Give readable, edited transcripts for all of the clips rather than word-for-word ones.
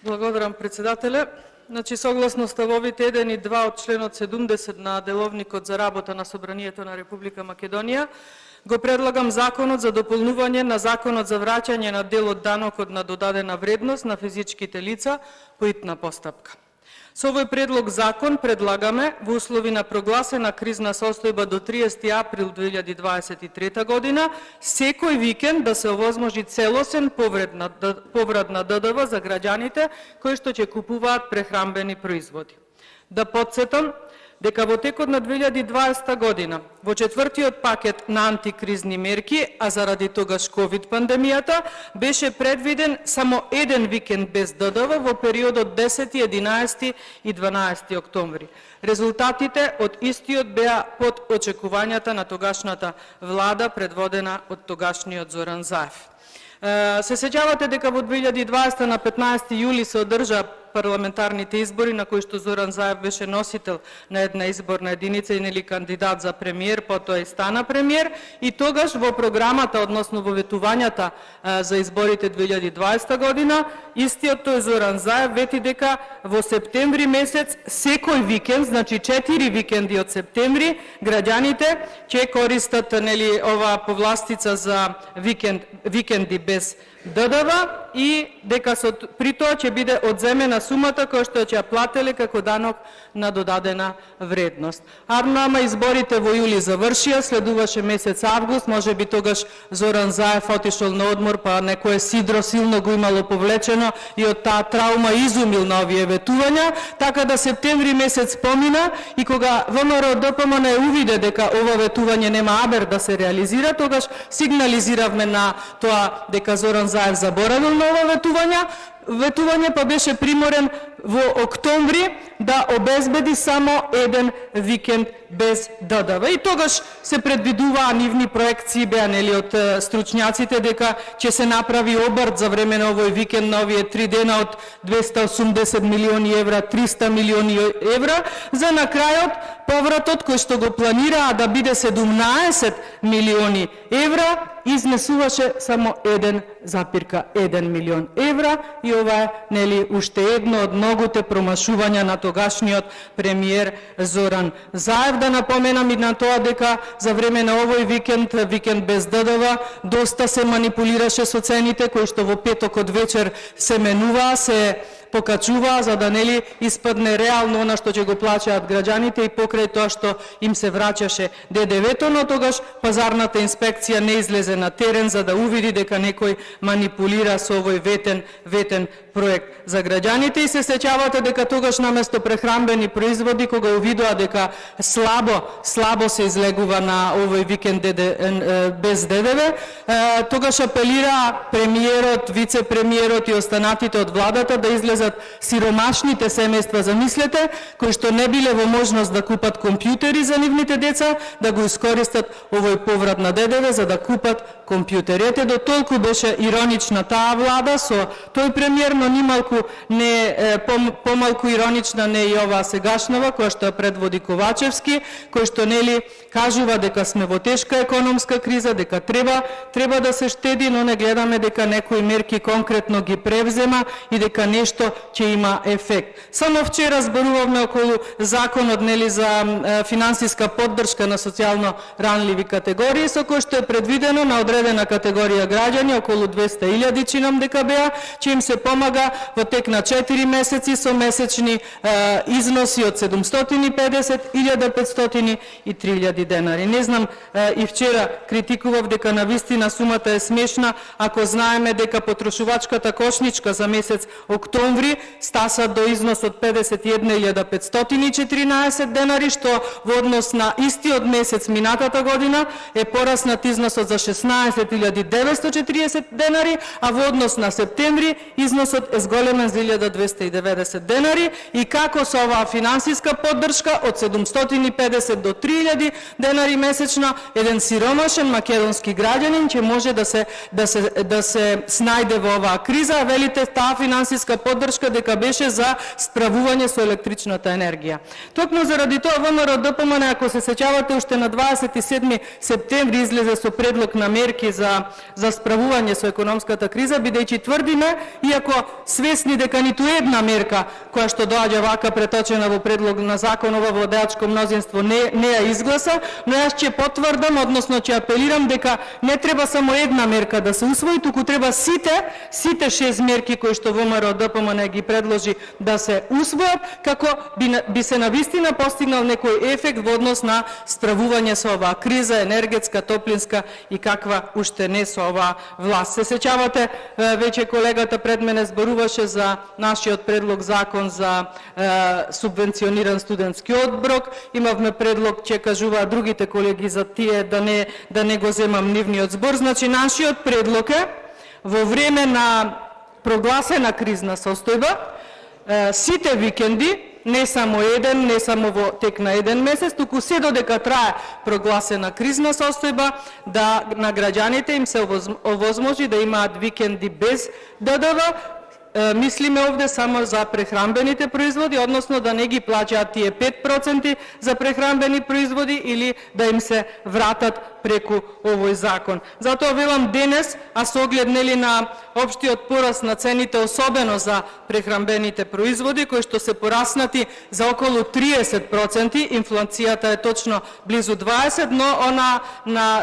Благодарам, председателе. Значи, согласно ставовите 1 и 2 од членот 70 на Деловникот за работа на Собранието на Република Македонија, го предлагам Законот за дополнување на Законот за враќање на дел од данокот на додадена вредност на физичките лица по итна постапка. Со овој предлог закон предлагаме во услови на прогласена кризна состојба до 30 април 2023 година секој викенд да се овозможи целосен поврат на ДДВ за граѓаните кои што ќе купуваат прехранбени производи. Да потсетам дека во текот на 2020 година, во четвртиот пакет на антикризни мерки, а заради тогаш ковид пандемијата, беше предвиден само еден викенд без ДДВ во периодот 10, 11 и 12 октомври. Резултатите од истиот беа под очекувањата на тогашната влада, предводена од тогашниот Зоран Заев. Се сеќавате дека во 2020 на 15 јули се одржа парламентарните избори на кои што Зоран Заев беше носител на една изборна единица и нели кандидат за премиер, потоа и стана премиер, и тогаш во програмата, односно во ветувањата за изборите 2020 година, истиот тој Зоран Заев вети дека во септември месец секој викенд, значи 4 викенди од септември, граѓаните ќе користат нели оваа повластица за викенди без ДДВ и дека при тоа ќе биде одземена сумата која што ќе ја плателе како данок на додадена вредност. Ама изборите во јули завршија, следуваше месец август, може би тогаш Зоран Заев отишол на одмор, па некое сидро силно го имало повлечено и од таа траума изумил на овие ветувања, така да септември месец помина и кога ВМРО ДПМН увиде дека ова ветување нема абер да се реализира, тогаш сигнализиравме на тоа дека Зоран Заев заборавил на ова ветување, па беше приморен во октомври да обезбеди само еден викенд без ДДВ. И тогаш се предвидуваа нивни проекции, беа нели од стручњаците дека ќе се направи обрт за време на овој викенд на овие 3 дена од 280 милиони евра, 300 милиони евра, за на крајот повратот кој што го планираа да биде 17 милиони евра, изнесуваше само 1,1 милион евра, и ова е нели уште едно од многуте промашувања на тогашниот премиер Зоран Заев. Да напоменам и на тоа дека за време на овој викенд без ДДВ, доста се манипулираше со цените кои што во петокот вечер се менуваа, се покачуваа за да нели испадне реално она што ќе го плаќаат граѓаните и покрај тоа што им се враќаше ДДВ-то, но тогаш пазарната инспекција не излезе на терен за да увиди дека некој манипулира со овој ветен проект за граѓаните. И се сеќавате дека тогаш наместо прехранбени производи, кога увидоа дека слабо се излегува на овој викенд без ДДВ, тогаш апелираа премиерот, вице-премиерот и останатите од владата да излезат сиромашните семејства, замислете, кои што не биле во можност да купат компјутери за нивните деца, да го искористат овој поврат на ДДВ за да купат компјутери. Ете, до толку беше иронична таа влада со тој премиер, но помалку иронична не и оваа сегашнава, која што ја предводи Ковачевски, кој што нели кажува дека сме во тешка економска криза, дека треба да се штеди, но не гледаме дека некои мерки конкретно ги превзема и дека нешто ќе има ефект. Само вчера зборувавме околу законот нели за финансиска поддршка на социјално ранливи категории, со кој што е предвидено на одредена категорија граѓани, околу 200.000 чинам дека беа, ќе им се помага во тек на 4 месеци со месечни износи од 750, 1500 и 3000 денари. Не знам, и вчера критикував дека навистина сумата е смешна, ако знаеме дека потрошувачката кошничка за месец октомври стаса до износ од 51.514 денари, што во однос на истиот месец минатата година е пораснат износот за 16.940 денари, а во однос на септември износот е зголемен за 1.290 денари. И како со оваа финансиска поддршка од 750 до 3000 денари месечно, еден сиромашен македонски граѓанин ќе може да се снајде во оваа криза, а велите таа финансиска поддршка дека беше за справување со електричната енергија. Токму заради тоа ВМРО ДПМН, ако се сеќавате, уште на 27 септември излезе со предлог на мерки за справување со економската криза, бидејќи тврдиме, иако иако свесни дека ниту една мерка која што доаѓа вака преточена во предлог на закон ова владеачко мнозинство не ја изгласа, но јас ќе потврдам, односно ќе апелирам дека не треба само една мерка да се усвои, туку треба сите 6 мерки кои што ВМРО ДПМН ги предложи да се усвојат, како би се навистина постигнал некој ефект во однос на стравување со оваа криза, енергетска, топлинска и каква уште не со оваа власт. Се сеќавате, веќе колегата пред мене зборуваше за нашиот предлог закон за субвенциониран студентски оброк. Имавме предлог, ќе кажуваат другите колеги за тие да не го земам нивниот збор. Значи, нашиот предлог е во време на прогласена кризна состојба, сите викенди, не само еден, не само во тек на еден месец, туку се додека трае прогласена кризна состојба, да на граѓаните им се овозможи да имаат викенди без ДДВ. Мислиме овде само за прехранбените производи, односно да не ги плаќаат тие 5% за прехранбени производи или да им се вратат преку овој закон. Затоа велам денес, а со оглед на општиот пораст на цените, особено за прехранбените производи, кои што се пораснати за околу 30%, инфлацијата е точно близу 20%, но она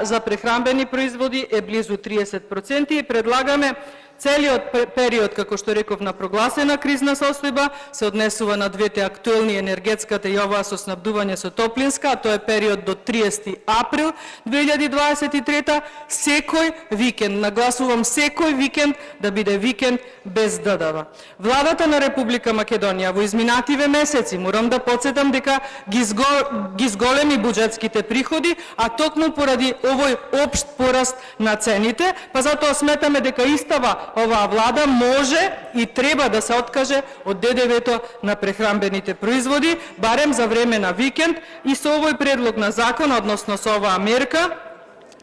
за прехранбени производи е близу 30%, и предлагаме целиот период, како што реков, на прогласена кризна состојба се однесува на двете актуелни, енергетската и оваа со снабдување со топлинска, а тоа е период до 30 април 2023, секој викенд, нагласувам секој викенд, да биде викенд без ДДВ. Владата на Република Македонија во изминативе месеци, морам да подсетам дека ги зголеми буџетските приходи, а токму поради овој општ пораст на цените, па затоа сметаме дека истава оваа влада може и треба да се откаже од ДДВ-то на прехранбените производи, барем за време на викенд, и со овој предлог на закон, односно со оваа мерка,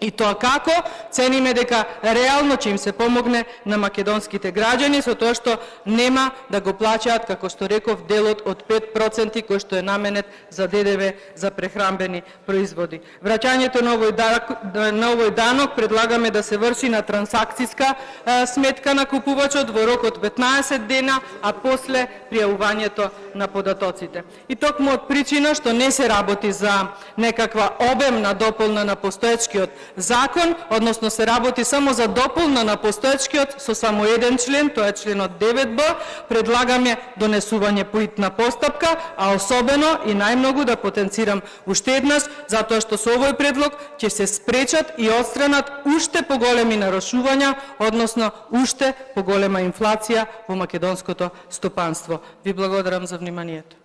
и тоа како, цениме дека реално ќе им се помогне на македонските граѓани со тоа што нема да го плаќаат, како што реков, делот од 5% кој што е наменет за ДДВ за прехранбени производи. Враќањето на овој данок предлагаме да се врши на трансакцијска сметка на купувачот во рок од 15 дена, а после пријавувањето на податоците. И токму од причина што не се работи за некаква обемна дополна на постоечкиот закон, односно се работи само за дополна на постоечкиот со само еден член, тоа е членот 9б, предлагаме донесување по итна постапка, а особено и најмногу да потенцирам уште еднаш, затоа што со овој предлог ќе се спречат и отстранат уште поголеми нарушувања, односно уште поголема инфлација во македонското стопанство. Ви благодарам за вниманието.